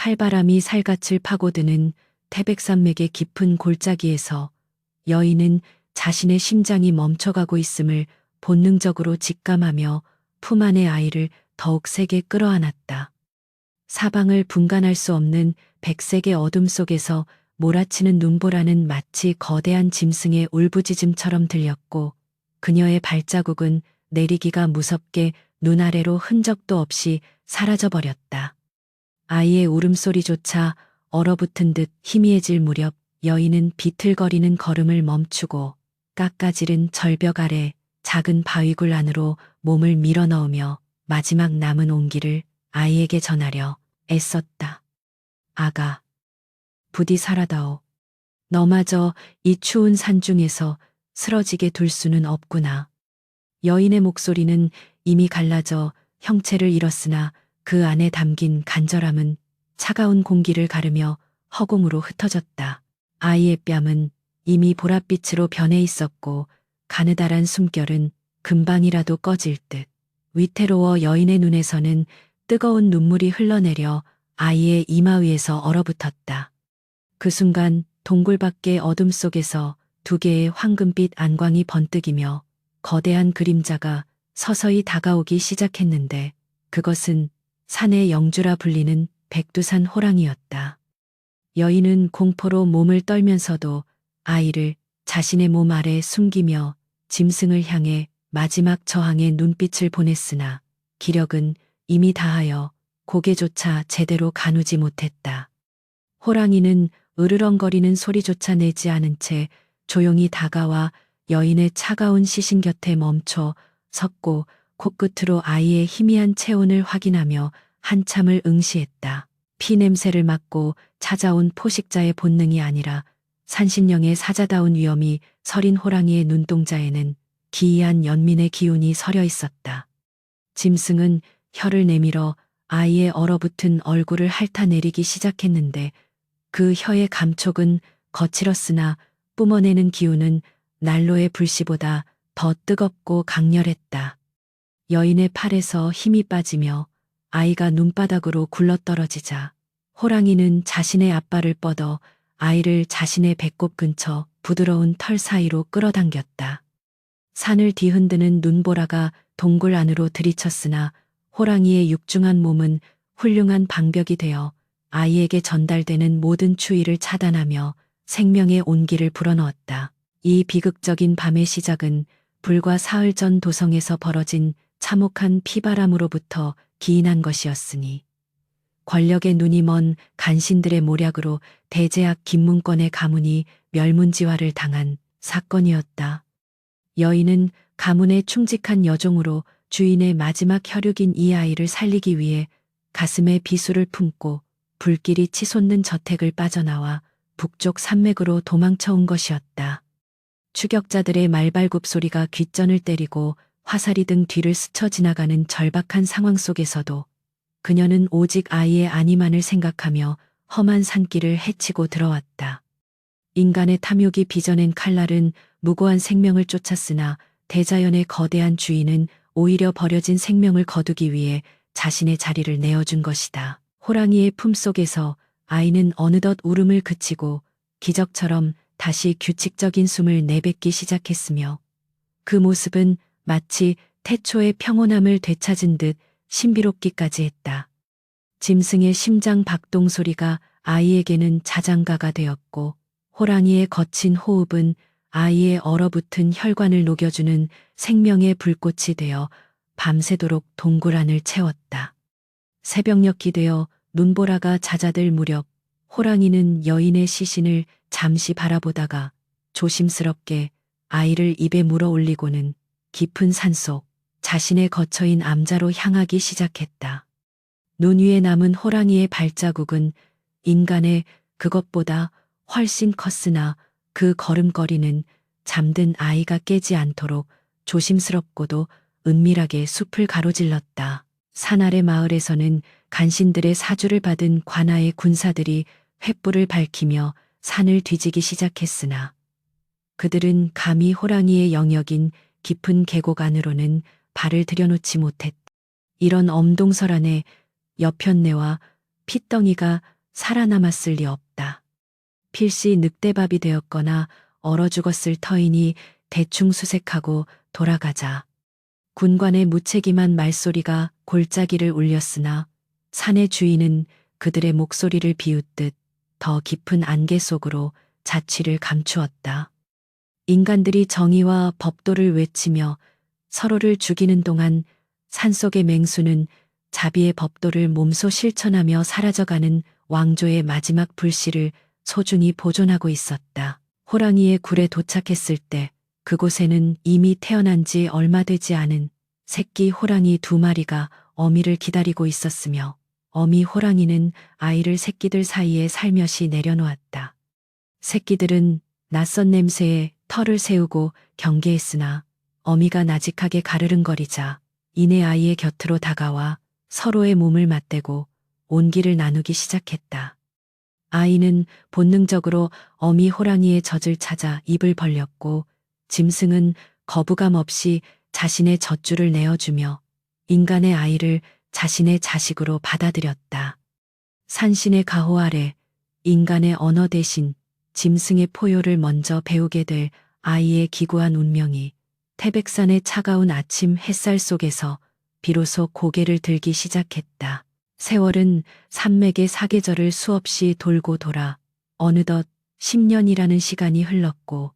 칼바람이 살갗을 파고드는 태백산맥의 깊은 골짜기에서 여인은 자신의 심장이 멈춰가고 있음을 본능적으로 직감하며 품 안의 아이를 더욱 세게 끌어안았다. 사방을 분간할 수 없는 백색의 어둠 속에서 몰아치는 눈보라는 마치 거대한 짐승의 울부짖음처럼 들렸고, 그녀의 발자국은 내리기가 무섭게 눈 아래로 흔적도 없이 사라져버렸다. 아이의 울음소리조차 얼어붙은 듯 희미해질 무렵 여인은 비틀거리는 걸음을 멈추고 깎아지른 절벽 아래 작은 바위굴 안으로 몸을 밀어넣으며 마지막 남은 온기를 아이에게 전하려 애썼다. 아가, 부디 살아다오. 너마저 이 추운 산중에서 쓰러지게 둘 수는 없구나. 여인의 목소리는 이미 갈라져 형체를 잃었으나 그 안에 담긴 간절함은 차가운 공기를 가르며 허공으로 흩어졌다. 아이의 뺨은 이미 보랏빛으로 변해 있었고 가느다란 숨결은 금방이라도 꺼질 듯 위태로워 여인의 눈에서는 뜨거운 눈물이 흘러내려 아이의 이마 위에서 얼어붙었다. 그 순간 동굴 밖의 어둠 속에서 두 개의 황금빛 안광이 번뜩이며 거대한 그림자가 서서히 다가오기 시작했는데 그것은 산의 영주라 불리는 백두산 호랑이였다. 여인은 공포로 몸을 떨면서도 아이를 자신의 몸 아래 숨기며 짐승을 향해 마지막 저항의 눈빛을 보냈으나 기력은 이미 다하여 고개조차 제대로 가누지 못했다. 호랑이는 으르렁거리는 소리조차 내지 않은 채 조용히 다가와 여인의 차가운 시신 곁에 멈춰 섰고 코끝으로 아이의 희미한 체온을 확인하며 한참을 응시했다. 피 냄새를 맡고 찾아온 포식자의 본능이 아니라 산신령의 사자다운 위엄이 서린 호랑이의 눈동자에는 기이한 연민의 기운이 서려 있었다. 짐승은 혀를 내밀어 아이의 얼어붙은 얼굴을 핥아내리기 시작했는데 그 혀의 감촉은 거칠었으나 뿜어내는 기운은 난로의 불씨보다 더 뜨겁고 강렬했다. 여인의 팔에서 힘이 빠지며 아이가 눈바닥으로 굴러떨어지자 호랑이는 자신의 앞발을 뻗어 아이를 자신의 배꼽 근처 부드러운 털 사이로 끌어당겼다. 산을 뒤흔드는 눈보라가 동굴 안으로 들이쳤으나 호랑이의 육중한 몸은 훌륭한 방벽이 되어 아이에게 전달되는 모든 추위를 차단하며 생명의 온기를 불어넣었다. 이 비극적인 밤의 시작은 불과 사흘 전 도성에서 벌어진 참혹한 피바람으로부터 기인한 것이었으니 권력의 눈이 먼 간신들의 모략으로 대제학 김문권의 가문이 멸문지화를 당한 사건이었다. 여인은 가문의 충직한 여종으로 주인의 마지막 혈육인 이 아이를 살리기 위해 가슴에 비수를 품고 불길이 치솟는 저택을 빠져나와 북쪽 산맥으로 도망쳐온 것이었다. 추격자들의 말발굽 소리가 귓전을 때리고 화살이 등 뒤를 스쳐 지나가는 절박한 상황 속에서도 그녀는 오직 아이의 안위만을 생각하며 험한 산길을 헤치고 들어왔다. 인간의 탐욕이 빚어낸 칼날은 무고한 생명을 쫓았으나 대자연의 거대한 주인은 오히려 버려진 생명을 거두기 위해 자신의 자리를 내어준 것이다. 호랑이의 품속에서 아이는 어느덧 울음을 그치고 기적처럼 다시 규칙적인 숨을 내뱉기 시작했으며 그 모습은 마치 태초의 평온함을 되찾은 듯 신비롭기까지 했다. 짐승의 심장 박동 소리가 아이에게는 자장가가 되었고 호랑이의 거친 호흡은 아이의 얼어붙은 혈관을 녹여주는 생명의 불꽃이 되어 밤새도록 동굴 안을 채웠다. 새벽녘이 되어 눈보라가 잦아들 무렵 호랑이는 여인의 시신을 잠시 바라보다가 조심스럽게 아이를 입에 물어 올리고는 깊은 산속 자신의 거처인 암자로 향하기 시작했다. 눈 위에 남은 호랑이의 발자국은 인간의 그것보다 훨씬 컸으나 그 걸음걸이는 잠든 아이가 깨지 않도록 조심스럽고도 은밀하게 숲을 가로질렀다. 산 아래 마을에서는 간신들의 사주를 받은 관아의 군사들이 횃불을 밝히며 산을 뒤지기 시작했으나 그들은 감히 호랑이의 영역인 깊은 계곡 안으로는 발을 들여놓지 못했다. 이런 엄동설 안에 여편네와 핏덩이가 살아남았을 리 없다. 필시 늑대밥이 되었거나 얼어 죽었을 터이니 대충 수색하고 돌아가자. 군관의 무책임한 말소리가 골짜기를 울렸으나 산의 주인은 그들의 목소리를 비웃듯 더 깊은 안개 속으로 자취를 감추었다. 인간들이 정의와 법도를 외치며 서로를 죽이는 동안 산속의 맹수는 자비의 법도를 몸소 실천하며 사라져가는 왕조의 마지막 불씨를 소중히 보존하고 있었다. 호랑이의 굴에 도착했을 때 그곳에는 이미 태어난 지 얼마 되지 않은 새끼 호랑이 2마리가 어미를 기다리고 있었으며 어미 호랑이는 아이를 새끼들 사이에 살며시 내려놓았다. 새끼들은 낯선 냄새에 털을 세우고 경계했으나 어미가 나직하게 가르릉거리자 이내 아이의 곁으로 다가와 서로의 몸을 맞대고 온기를 나누기 시작했다. 아이는 본능적으로 어미 호랑이의 젖을 찾아 입을 벌렸고 짐승은 거부감 없이 자신의 젖줄을 내어주며 인간의 아이를 자신의 자식으로 받아들였다. 산신의 가호 아래 인간의 언어 대신 짐승의 포효를 먼저 배우게 될 아이의 기구한 운명이 태백산의 차가운 아침 햇살 속에서 비로소 고개를 들기 시작했다. 세월은 산맥의 사계절을 수없이 돌고 돌아 어느덧 10년이라는 시간이 흘렀고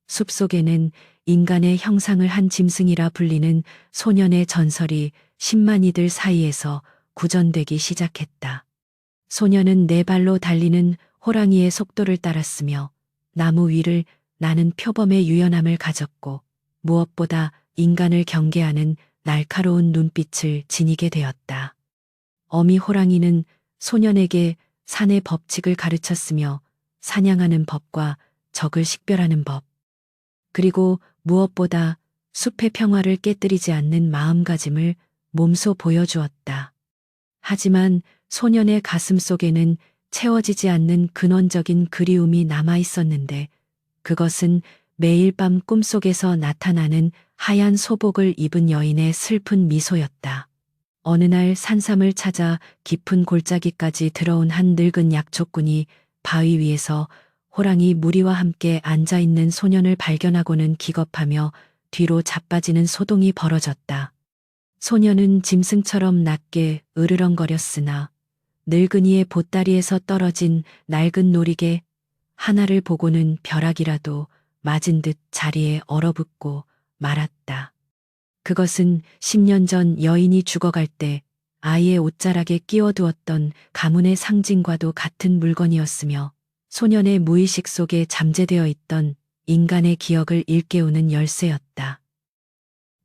숲속에는 인간의 형상을 한 짐승이라 불리는 소년의 전설이 10만이들 사이에서 구전되기 시작했다. 소년은 4발로 달리는 호랑이의 속도를 따랐으며 나무 위를 나는 표범의 유연함을 가졌고 무엇보다 인간을 경계하는 날카로운 눈빛을 지니게 되었다. 어미 호랑이는 소년에게 산의 법칙을 가르쳤으며 사냥하는 법과 적을 식별하는 법, 그리고 무엇보다 숲의 평화를 깨뜨리지 않는 마음가짐을 몸소 보여주었다. 하지만 소년의 가슴 속에는 채워지지 않는 근원적인 그리움이 남아 있었는데 그것은 매일 밤 꿈속에서 나타나는 하얀 소복을 입은 여인의 슬픈 미소였다. 어느 날 산삼을 찾아 깊은 골짜기까지 들어온 한 늙은 약초꾼이 바위 위에서 호랑이 무리와 함께 앉아있는 소년을 발견하고는 기겁하며 뒤로 자빠지는 소동이 벌어졌다. 소년은 짐승처럼 낮게 으르렁거렸으나 늙은이의 보따리에서 떨어진 낡은 놀이개 하나를 보고는 벼락이라도 맞은 듯 자리에 얼어붙고 말았다. 그것은 10년 전 여인이 죽어갈 때 아이의 옷자락에 끼워두었던 가문의 상징과도 같은 물건이었으며 소년의 무의식 속에 잠재되어 있던 인간의 기억을 일깨우는 열쇠였다.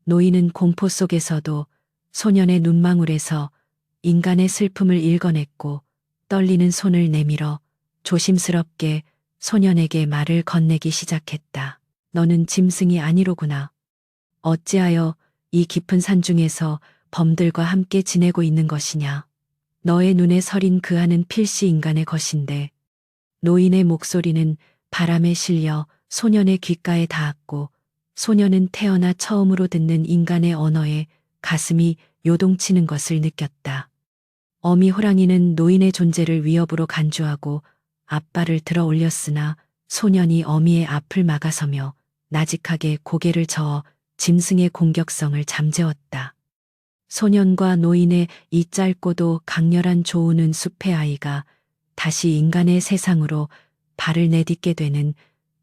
노인은 공포 속에서도 소년의 눈망울에서 인간의 슬픔을 읽어냈고 떨리는 손을 내밀어 조심스럽게 소년에게 말을 건네기 시작했다. 너는 짐승이 아니로구나. 어찌하여 이 깊은 산중에서 범들과 함께 지내고 있는 것이냐. 너의 눈에 서린 그 안은 필시 인간의 것인데. 노인의 목소리는 바람에 실려 소년의 귓가에 닿았고 소년은 태어나 처음으로 듣는 인간의 언어에 가슴이 요동치는 것을 느꼈다. 어미 호랑이는 노인의 존재를 위협으로 간주하고 앞발을 들어 올렸으나 소년이 어미의 앞을 막아서며 나직하게 고개를 저어 짐승의 공격성을 잠재웠다. 소년과 노인의 이 짧고도 강렬한 조우는 숲의 아이가 다시 인간의 세상으로 발을 내딛게 되는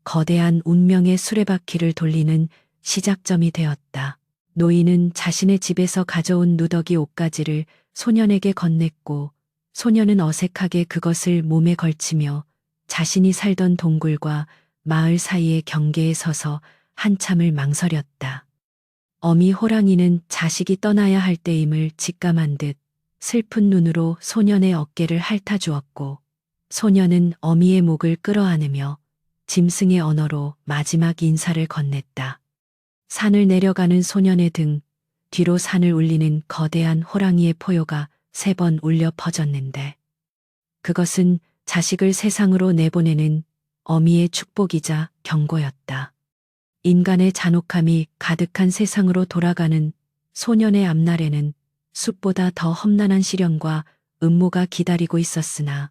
거대한 운명의 수레바퀴를 돌리는 시작점이 되었다. 노인은 자신의 집에서 가져온 누더기 옷가지를 소년에게 건넸고 소년은 어색하게 그것을 몸에 걸치며 자신이 살던 동굴과 마을 사이의 경계에 서서 한참을 망설였다. 어미 호랑이는 자식이 떠나야 할 때임을 직감한 듯 슬픈 눈으로 소년의 어깨를 핥아주었고 소년은 어미의 목을 끌어안으며 짐승의 언어로 마지막 인사를 건넸다. 산을 내려가는 소년의 등 뒤로 산을 울리는 거대한 호랑이의 포효가 3번 울려 퍼졌는데 그것은 자식을 세상으로 내보내는 어미의 축복이자 경고였다. 인간의 잔혹함이 가득한 세상으로 돌아가는 소년의 앞날에는 숲보다 더 험난한 시련과 음모가 기다리고 있었으나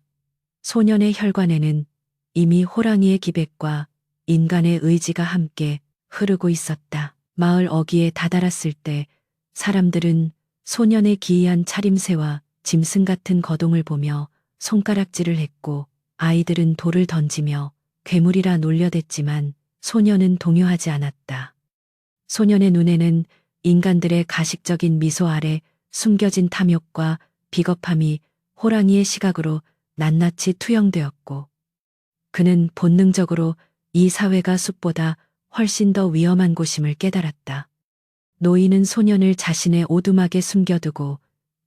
소년의 혈관에는 이미 호랑이의 기백과 인간의 의지가 함께 흐르고 있었다. 마을 어귀에 다다랐을 때 사람들은 소년의 기이한 차림새와 짐승 같은 거동을 보며 손가락질을 했고 아이들은 돌을 던지며 괴물이라 놀려댔지만 소년은 동요하지 않았다. 소년의 눈에는 인간들의 가식적인 미소 아래 숨겨진 탐욕과 비겁함이 호랑이의 시각으로 낱낱이 투영되었고 그는 본능적으로 이 사회가 숲보다 훨씬 더 위험한 곳임을 깨달았다. 노인은 소년을 자신의 오두막에 숨겨두고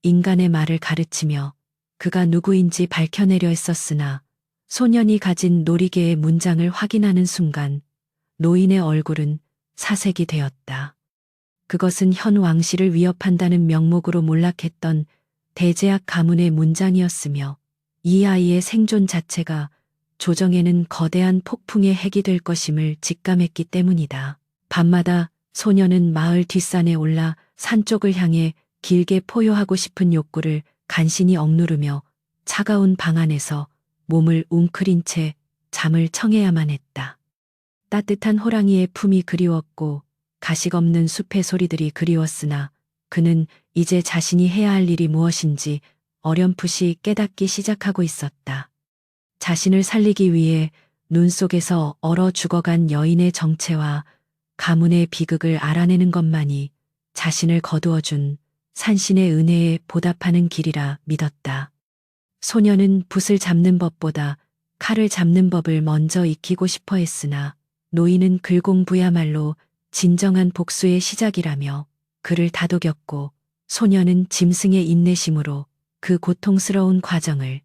인간의 말을 가르치며 그가 누구인지 밝혀내려 했었으나 소년이 가진 놀이개의 문장을 확인하는 순간 노인의 얼굴은 사색이 되었다. 그것은 현 왕실을 위협한다는 명목으로 몰락했던 대제학 가문의 문장이었으며 이 아이의 생존 자체가 조정에는 거대한 폭풍의 핵이 될 것임을 직감했기 때문이다. 밤마다 소년은 마을 뒷산에 올라 산 쪽을 향해 길게 포효하고 싶은 욕구를 간신히 억누르며 차가운 방 안에서 몸을 웅크린 채 잠을 청해야만 했다. 따뜻한 호랑이의 품이 그리웠고 가식 없는 숲의 소리들이 그리웠으나 그는 이제 자신이 해야 할 일이 무엇인지 어렴풋이 깨닫기 시작하고 있었다. 자신을 살리기 위해 눈 속에서 얼어 죽어간 여인의 정체와 가문의 비극을 알아내는 것만이 자신을 거두어준 산신의 은혜에 보답하는 길이라 믿었다. 소녀는 붓을 잡는 법보다 칼을 잡는 법을 먼저 익히고 싶어 했으나 노인은 글공부야말로 진정한 복수의 시작이라며 그를 다독였고 소녀는 짐승의 인내심으로 그 고통스러운 과정을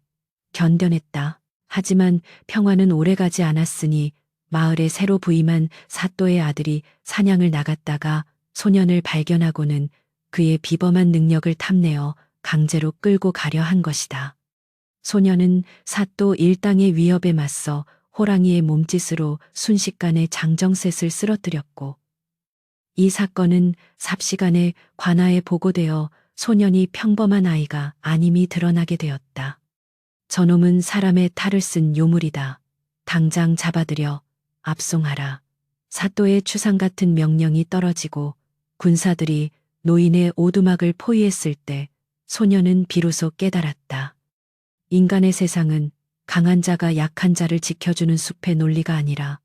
견뎌냈다. 하지만 평화는 오래가지 않았으니 마을에 새로 부임한 사또의 아들이 사냥을 나갔다가 소년을 발견하고는 그의 비범한 능력을 탐내어 강제로 끌고 가려 한 것이다. 소년은 사또 일당의 위협에 맞서 호랑이의 몸짓으로 순식간에 장정셋을 쓰러뜨렸고 이 사건은 삽시간에 관아에 보고되어 소년이 평범한 아이가 아님이 드러나게 되었다. 저놈은 사람의 탈을 쓴 요물이다. 당장 잡아들여 압송하라. 사또의 추상 같은 명령이 떨어지고 군사들이 노인의 오두막을 포위했을 때 소년은 비로소 깨달았다. 인간의 세상은 강한 자가 약한 자를 지켜주는 숲의 논리가 아니라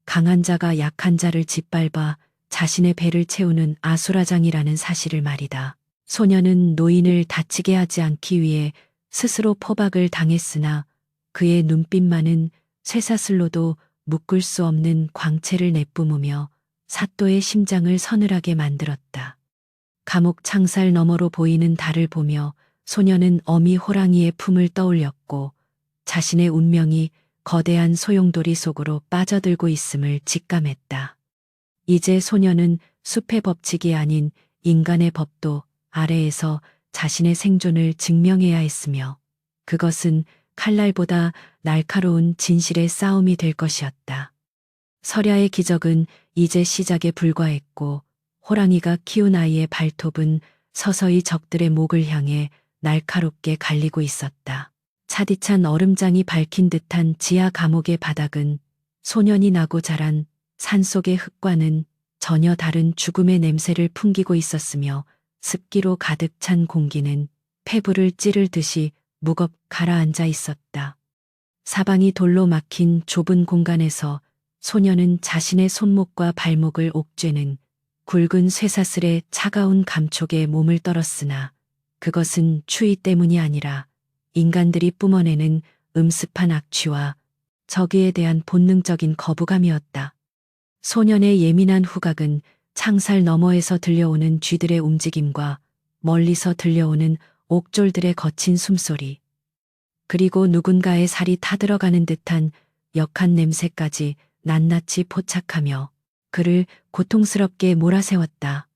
강한 자가 약한 자를 짓밟아 자신의 배를 채우는 아수라장이라는 사실을 말이다. 소년은 노인을 다치게 하지 않기 위해 스스로 포박을 당했으나 그의 눈빛만은 쇠사슬로도 묶을 수 없는 광채를 내뿜으며 사또의 심장을 서늘하게 만들었다. 감옥 창살 너머로 보이는 달을 보며 소년은 어미 호랑이의 품을 떠올렸고 자신의 운명이 거대한 소용돌이 속으로 빠져들고 있음을 직감했다. 이제 소년은 숲의 법칙이 아닌 인간의 법도 아래에서 자신의 생존을 증명해야 했으며 그것은 칼날보다 날카로운 진실의 싸움이 될 것이었다. 설야의 기적은 이제 시작에 불과했고 호랑이가 키운 아이의 발톱은 서서히 적들의 목을 향해 날카롭게 갈리고 있었다. 차디찬 얼음장이 밝힌 듯한 지하 감옥의 바닥은 소년이 나고 자란 산속의 흙과는 전혀 다른 죽음의 냄새를 풍기고 있었으며 습기로 가득 찬 공기는 폐부를 찌를 듯이 무겁 가라앉아 있었다. 사방이 돌로 막힌 좁은 공간에서 소년은 자신의 손목과 발목을 옥죄는 굵은 쇠사슬의 차가운 감촉에 몸을 떨었으나 그것은 추위 때문이 아니라 인간들이 뿜어내는 음습한 악취와 저기에 대한 본능적인 거부감이었다. 소년의 예민한 후각은 창살 너머에서 들려오는 쥐들의 움직임과 멀리서 들려오는 옥졸들의 거친 숨소리, 그리고 누군가의 살이 타들어가는 듯한 역한 냄새까지 낱낱이 포착하며 그를 고통스럽게 몰아세웠다.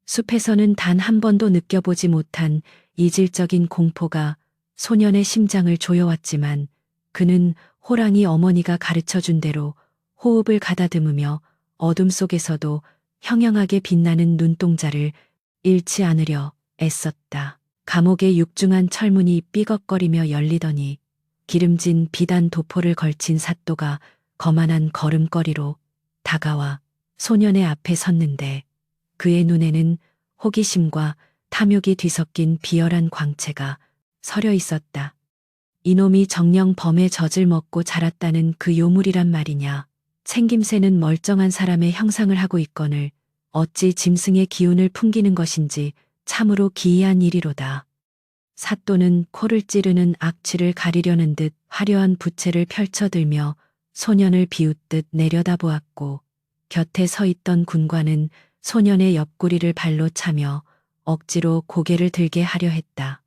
숲에서는 단 한 번도 느껴보지 못한 이질적인 공포가 소년의 심장을 조여왔지만 그는 호랑이 어머니가 가르쳐준 대로 호흡을 가다듬으며 어둠 속에서도 형형하게 빛나는 눈동자를 잃지 않으려 애썼다. 감옥의 육중한 철문이 삐걱거리며 열리더니 기름진 비단 도포를 걸친 사또가 거만한 걸음걸이로 다가와 소년의 앞에 섰는데 그의 눈에는 호기심과 탐욕이 뒤섞인 비열한 광채가 서려 있었다. 이놈이 정녕 범의 젖을 먹고 자랐다는 그 요물이란 말이냐. 생김새는 멀쩡한 사람의 형상을 하고 있거늘 어찌 짐승의 기운을 풍기는 것인지 참으로 기이한 일이로다. 사또는 코를 찌르는 악취를 가리려는 듯 화려한 부채를 펼쳐들며 소년을 비웃듯 내려다보았고 곁에 서 있던 군관은 소년의 옆구리를 발로 차며 억지로 고개를 들게 하려 했다.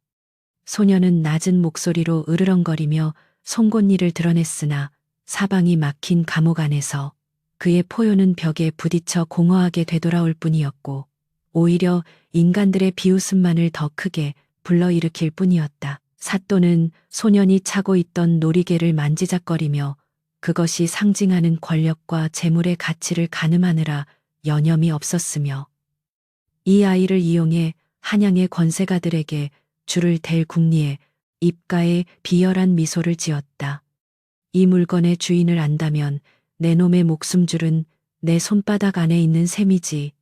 소년은 낮은 목소리로 으르렁거리며 송곳니를 드러냈으나 사방이 막힌 감옥 안에서 그의 포효는 벽에 부딪혀 공허하게 되돌아올 뿐이었고 오히려 인간들의 비웃음만을 더 크게 불러일으킬 뿐이었다. 사또는 소년이 차고 있던 놀이개를 만지작거리며 그것이 상징하는 권력과 재물의 가치를 가늠하느라 여념이 없었으며 이 아이를 이용해 한양의 권세가들에게 줄을 댈 궁리에 입가에 비열한 미소를 지었다. 이 물건의 주인을 안다면 내 놈의 목숨줄은 내 손바닥 안에 있는 셈이지.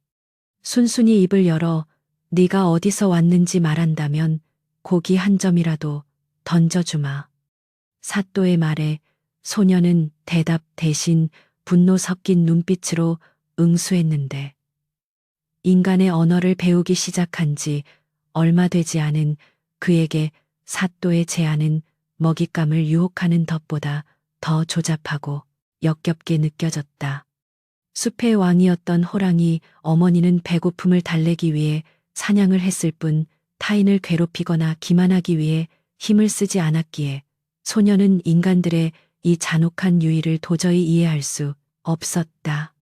순순히 입을 열어 네가 어디서 왔는지 말한다면 고기 한 점이라도 던져주마. 사또의 말에 소년은 대답 대신 분노 섞인 눈빛으로 응수했는데 인간의 언어를 배우기 시작한 지 얼마 되지 않은 그에게 사또의 제안은 먹잇감을 유혹하는 덫보다 더 조잡하고 역겹게 느껴졌다. 숲의 왕이었던 호랑이 어머니는 배고픔을 달래기 위해 사냥을 했을 뿐 타인을 괴롭히거나 기만하기 위해 힘을 쓰지 않았기에 소년은 인간들의 이 잔혹한 유의를 도저히 이해할 수 없었다.